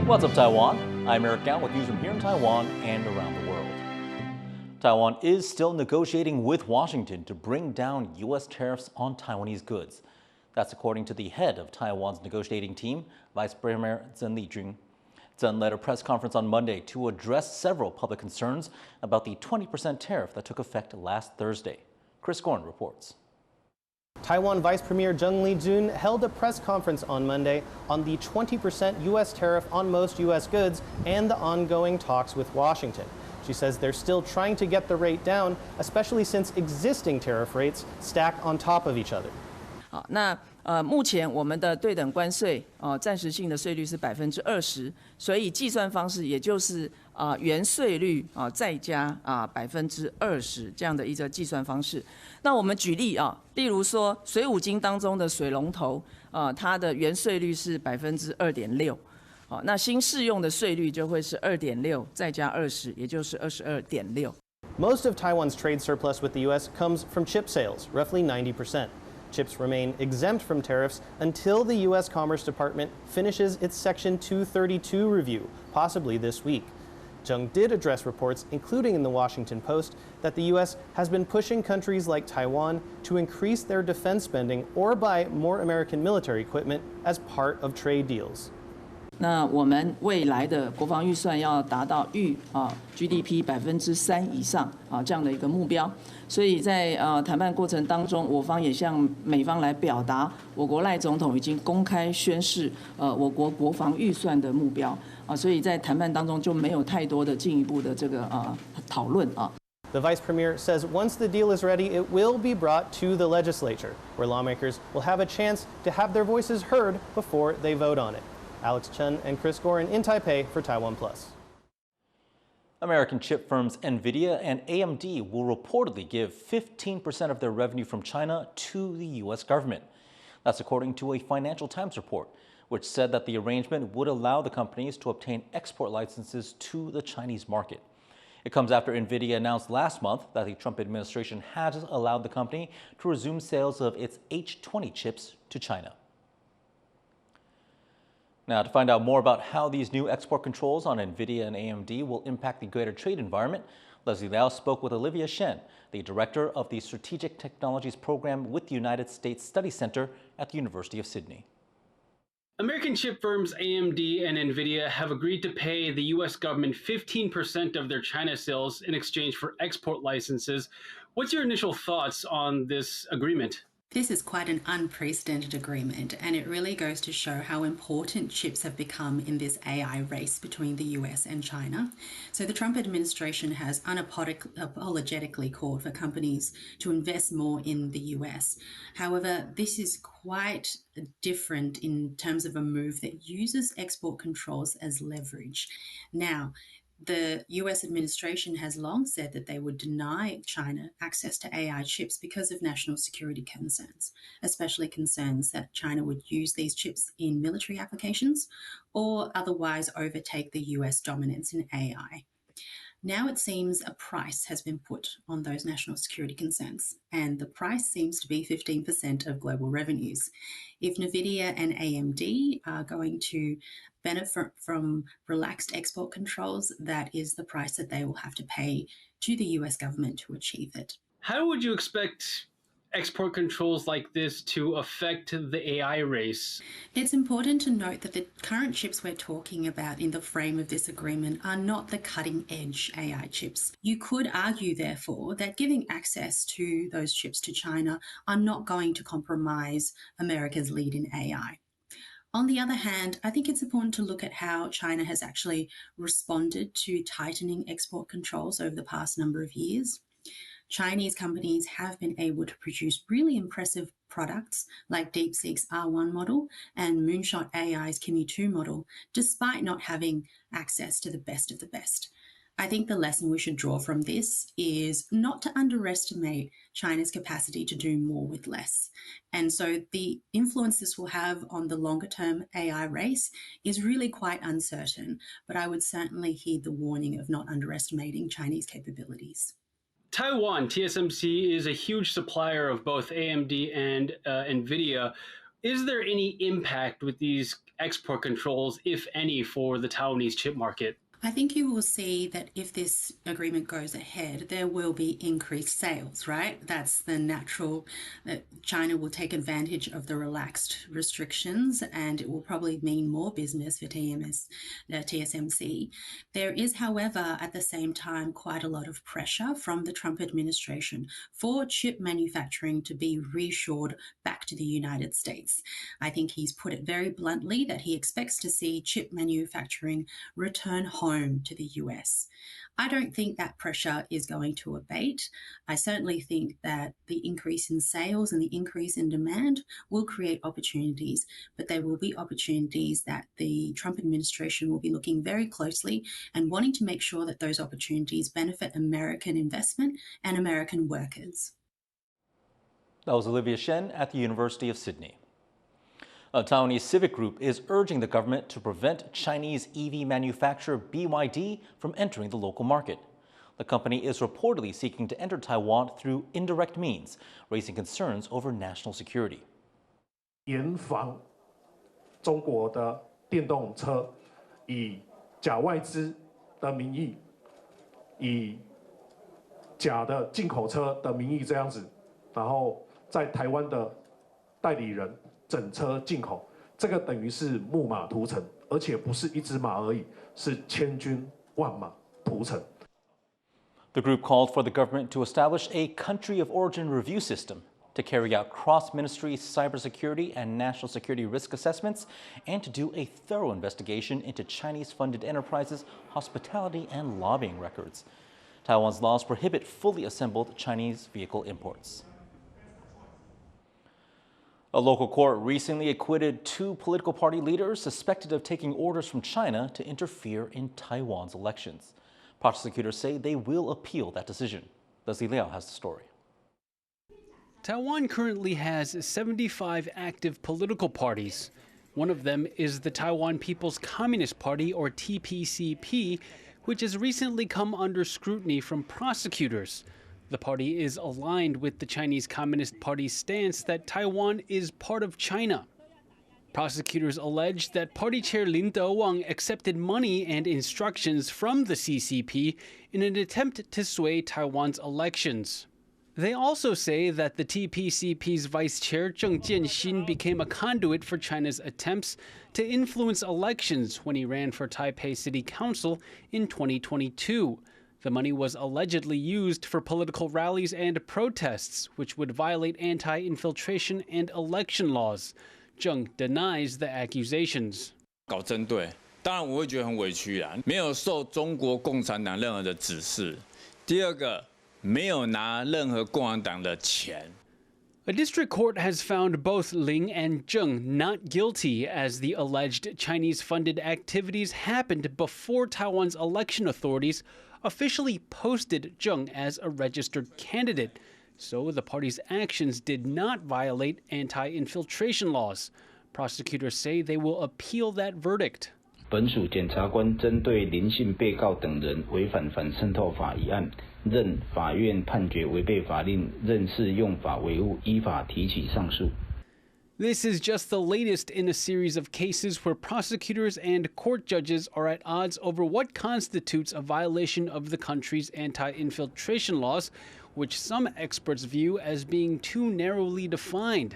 What's up, Taiwan? I'm Eric Gao with news from here in Taiwan and around the world. Taiwan is still negotiating with Washington to bring down U.S. tariffs on Taiwanese goods. That's according to the head of Taiwan's negotiating team, Vice Premier Zhen Lijun. Zhen led a press conference on Monday to address several public concerns about the 20% tariff that took effect last Thursday. Chris Gorn reports. Taiwan Vice Premier Zhen Lijun held a press conference on Monday on the 20% U.S. tariff on most U.S. goods and the ongoing talks with Washington. She says they're still trying to get the rate down, especially since existing tariff rates stack on top of each other. 目前我们的对等关税暂时性的税率是20%，所以计算方式也就是原税率再加20%这样的一个计算方式。那我们举例例如说水五金当中的水龙头它的原税率是2.6%，那新适用的税率就会是2.6%再加20%，也就是22.6%。Most of Taiwan's trade surplus with the U.S. comes from chip sales, roughly 90%. Chips remain exempt from tariffs until the U.S. Commerce Department finishes its Section 232 review, possibly this week. Zheng did address reports, including in the Washington Post, that the U.S. has been pushing countries like Taiwan to increase their defense spending or buy more American military equipment as part of trade deals. 那我们未来的国防预算要达到GDP 3%以上这样的一个目标，所以在谈判过程当中，我方也向美方来表达，我国赖总统已经公开宣示我国国防预算的目标所以在谈判当中就没有太多的进一步的这个讨论The Vice Premier says once the deal is ready, it will be brought to the legislature, where lawmakers will have a chance to have their voices heard before they vote on it. Alex Chen and Chris Gorin in Taipei for TaiwanPlus. American chip firms Nvidia and AMD will reportedly give 15% of their revenue from China to the U.S. government. That's according to a Financial Times report, which said that the arrangement would allow the companies to obtain export licenses to the Chinese market. It comes after Nvidia announced last month that the Trump administration has allowed the company to resume sales of its H20 chips to China. Now, to find out more about how these new export controls on Nvidia and AMD will impact the greater trade environment, Leslie Liao spoke with Olivia Shen, the director of the Strategic Technologies Program with the United States Study Center at the University of Sydney. American chip firms AMD and Nvidia have agreed to pay the U.S. government 15% of their China sales in exchange for export licenses. What's your initial thoughts on this agreement? This is quite an unprecedented agreement, and it really goes to show how important chips have become in this AI race between the US and China. So the Trump administration has unapologetically called for companies to invest more in the US. However, this is quite different in terms of a move that uses export controls as leverage. Now, the US administration has long said that they would deny China access to AI chips because of national security concerns, especially concerns that China would use these chips in military applications or otherwise overtake the US dominance in AI. Now it seems a price has been put on those national security concerns, and the price seems to be 15% of global revenues. If NVIDIA and AMD are going to benefit from relaxed export controls, that is the price that they will have to pay to the US government to achieve it. How would you expect export controls like this to affect the AI race? It's important to note that the current chips we're talking about in the frame of this agreement are not the cutting edge AI chips. You could argue, therefore, that giving access to those chips to China are not going to compromise America's lead in AI. On the other hand, I think it's important to look at how China has actually responded to tightening export controls over the past number of years. Chinese companies have been able to produce really impressive products like DeepSeek's R1 model and Moonshot AI's Kimi 2 model, despite not having access to the best of the best. I think the lesson we should draw from this is not to underestimate China's capacity to do more with less. And so the influence this will have on the longer term AI race is really quite uncertain, but I would certainly heed the warning of not underestimating Chinese capabilities. Taiwan, TSMC, is a huge supplier of both AMD and NVIDIA. Is there any impact with these export controls, if any, for the Taiwanese chip market? I think you will see that if this agreement goes ahead, there will be increased sales, right? That's the natural, that China will take advantage of the relaxed restrictions, and it will probably mean more business for TSMC. There is, however, at the same time, quite a lot of pressure from the Trump administration for chip manufacturing to be reshored back to the United States. I think he's put it very bluntly that he expects to see chip manufacturing return home to the US. I don't think that pressure is going to abate. I certainly think that the increase in sales and the increase in demand will create opportunities, but there will be opportunities that the Trump administration will be looking very closely and wanting to make sure that those opportunities benefit American investment and American workers. That was Olivia Shen at the University of Sydney. A Taiwanese Civic group is urging the government to prevent Chinese EV manufacturer BYD from entering the local market. The company is reportedly seeking to enter Taiwan through indirect means, raising concerns over national security. 严防中国的电动车以假外资的名义，以假的进口车的名义这样子，然后在台湾的代理人整车进口，这个等于是木马屠城，而且不是一只马而已，是千军万马屠城。The group called for the government to establish a country of origin review system to carry out cross-ministry cybersecurity and national security risk assessments, and to do a thorough investigation into Chinese-funded enterprises' hospitality and lobbying records. Taiwan's laws prohibit fully assembled Chinese vehicle imports. A local court recently acquitted 2 political party leaders suspected of taking orders from China to interfere in Taiwan's elections. Prosecutors say they will appeal that decision. Leslie Liao has the story. Taiwan currently has 75 active political parties. One of them is the Taiwan People's Communist Party, or TPCP, which has recently come under scrutiny from prosecutors. The party is aligned with the Chinese Communist Party's stance that Taiwan is part of China. Prosecutors allege that party chair Lin De-wang accepted money and instructions from the CCP in an attempt to sway Taiwan's elections. They also say that the TPCP's vice chair Zheng Jianxin became a conduit for China's attempts to influence elections when he ran for Taipei City Council in 2022. The money was allegedly used for political rallies and protests, which would violate anti-infiltration and election laws. Zheng denies the accusations. 搞针对，当然我会觉得很委屈啦，没有受中国共产党任何的指示。第二个，没有拿任何共产党的钱。A district court has found both Ling and Zheng not guilty, as the alleged Chinese-funded activities happened before Taiwan's election authorities officially posted Zheng as a registered candidate, so the party's actions did not violate anti-infiltration laws. Prosecutors say they will appeal that verdict. 本署检察官针对林姓被告等人违反反渗透法一案，任法院判决违背法令，认适用法维护，依法提起上诉。 This is just the latest in a series of cases where prosecutors and court judges are at odds over what constitutes a violation of the country's anti-infiltration laws, which some experts view as being too narrowly defined.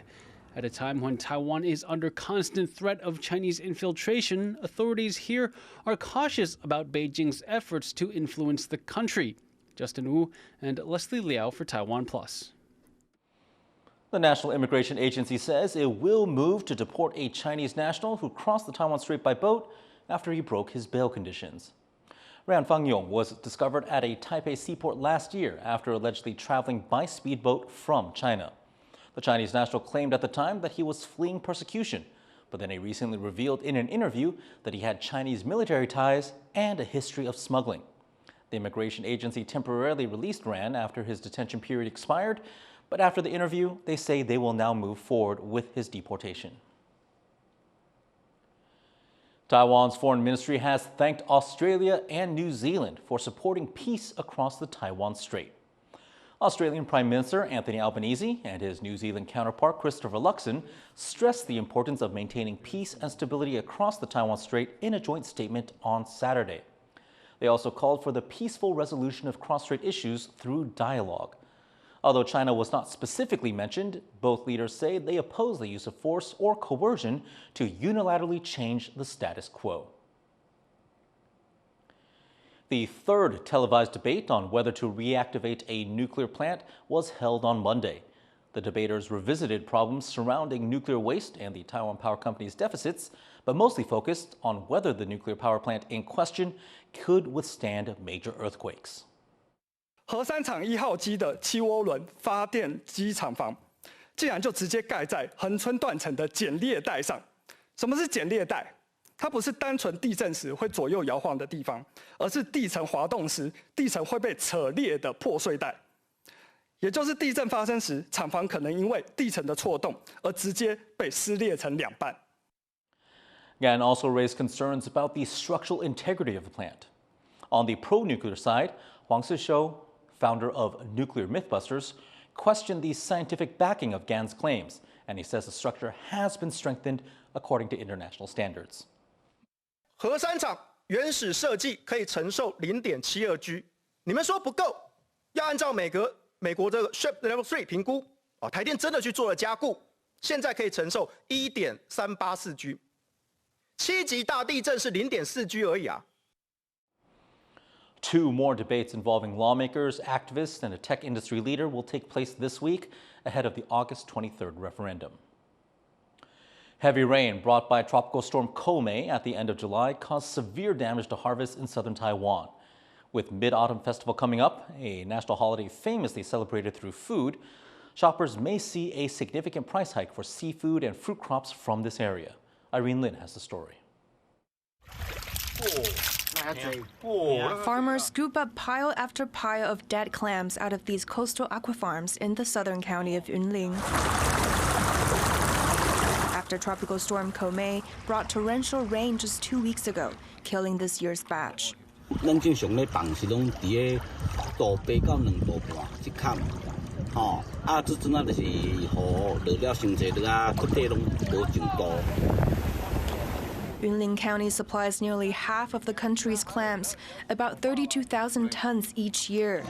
At a time when Taiwan is under constant threat of Chinese infiltration, authorities here are cautious about Beijing's efforts to influence the country. Justin Wu and Leslie Liao for TaiwanPlus. The National Immigration Agency says it will move to deport a Chinese national who crossed the Taiwan Strait by boat after he broke his bail conditions. Ran Fangyong was discovered at a Taipei seaport last year after allegedly traveling by speedboat from China. The Chinese national claimed at the time that he was fleeing persecution, but then he recently revealed in an interview that he had Chinese military ties and a history of smuggling. The immigration agency temporarily released Ran after his detention period expired, but after the interview, they say they will now move forward with his deportation. Taiwan's foreign ministry has thanked Australia and New Zealand for supporting peace across the Taiwan Strait. Australian Prime Minister Anthony Albanese and his New Zealand counterpart Christopher Luxon stressed the importance of maintaining peace and stability across the Taiwan Strait in a joint statement on Saturday. They also called for the peaceful resolution of cross-strait issues through dialogue. Although China was not specifically mentioned, both leaders say they oppose the use of force or coercion to unilaterally change the status quo. The third televised debate on whether to reactivate a nuclear plant was held on Monday. The debaters revisited problems surrounding nuclear waste and the Taiwan Power Company's deficits, but mostly focused on whether the nuclear power plant in question could withstand major earthquakes. 核三厂1号机的7涡轮发电机厂房，竟然就直接盖在恒春断层的剪裂带上。什么是剪裂带？它不是单纯地震时会左右摇晃的地方，而是地层滑动时，地层会被扯裂的破碎带。也就是地震发生时，厂房可能因为地层的错动而直接被撕裂成两半。Gan also raised concerns about the structural integrity of the plant. On the pro-nuclear side, Huang Sishou, founder of Nuclear Mythbusters, questioned the scientific backing of Gan's claims, and he says the structure has been strengthened according to international standards. 核三厂原始设计可以承受0.72 G， 你们说不够，要按照美国这个 SHIP Level 3评估，台电真的去做了加固，现在可以承受1.384 G。7级大地震是0.4 G 而已啊。Two more debates involving lawmakers, activists, and a tech industry leader will take place this week ahead of the August 23rd referendum. Heavy rain brought by Tropical Storm Koumei at the end of July caused severe damage to harvests in southern Taiwan. With Mid-Autumn Festival coming up, a national holiday famously celebrated through food, shoppers may see a significant price hike for seafood and fruit crops from this area. Irene Lin has the story. Farmers scoop up pile after pile of dead clams out of these coastal aquafarms in the southern county of Yunlin. After Tropical Storm Koumei brought torrential rain just 2 weeks ago, killing this year's batch. 咱正常咧放是拢伫个度8到2度半一坎，这阵啊就是雨落了伤济了啊，骨体拢无上多。Yunlin County supplies nearly half of the country's clams, about 32,000 tons each year.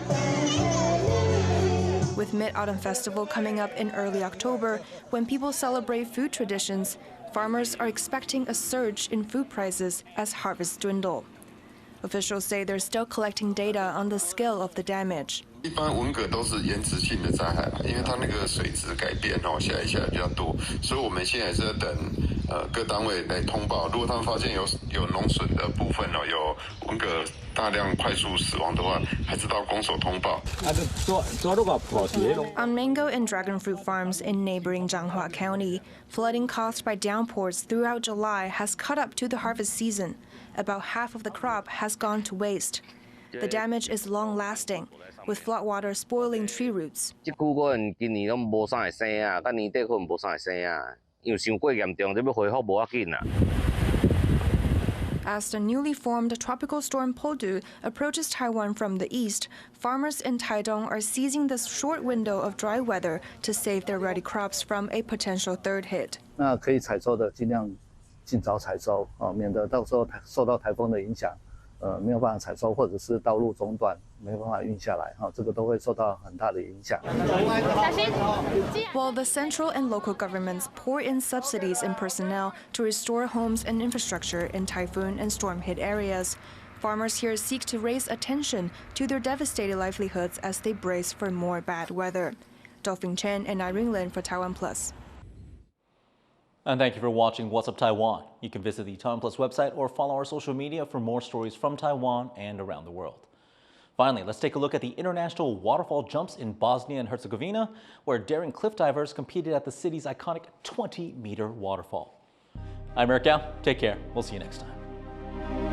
With Mid-Autumn Festival coming up in early October, when people celebrate food traditions, farmers are expecting a surge in food prices as harvests dwindle. Officials say they're still collecting data on the scale of the damage. 一般文革都是延迟性的灾害，因为它那个水质改变下一下比较多，所以我们现在是在等各单位来通报。如果他们发现有农损的部分有文革大量快速死亡的话，还是到公所通报。On mango and dragon fruit farms in neighboring Zhanghua County, flooding caused by downpours throughout July has caught up to the harvest season. About half of the crop has gone to waste. The damage is long-lasting, with floodwater spoiling tree roots. As the newly formed Tropical Storm Podu approaches Taiwan from the east, farmers in Taidong are seizing this short window of dry weather to save their ready crops from a potential third hit. 那可以采收的尽量尽早采收，免得到时候受到台风的影响，没有办法采收，或者是道路中断，没有办法运下来，这个都会受到很大的影响。While the central and local governments pour in subsidies and personnel to restore homes and infrastructure in typhoon and storm-hit areas, farmers here seek to raise attention to their devastated livelihoods as they brace for more bad weather. Dolphin Chen and Irene Lin for TaiwanPlus. And thank you for watching What's Up Taiwan. You can visit the TaiwanPlus website or follow our social media for more stories from Taiwan and around the world. Finally, let's take a look at the international waterfall jumps in Bosnia and Herzegovina, where daring cliff divers competed at the city's iconic 20-meter waterfall. I'm Eric Gao. Take care. We'll see you next time.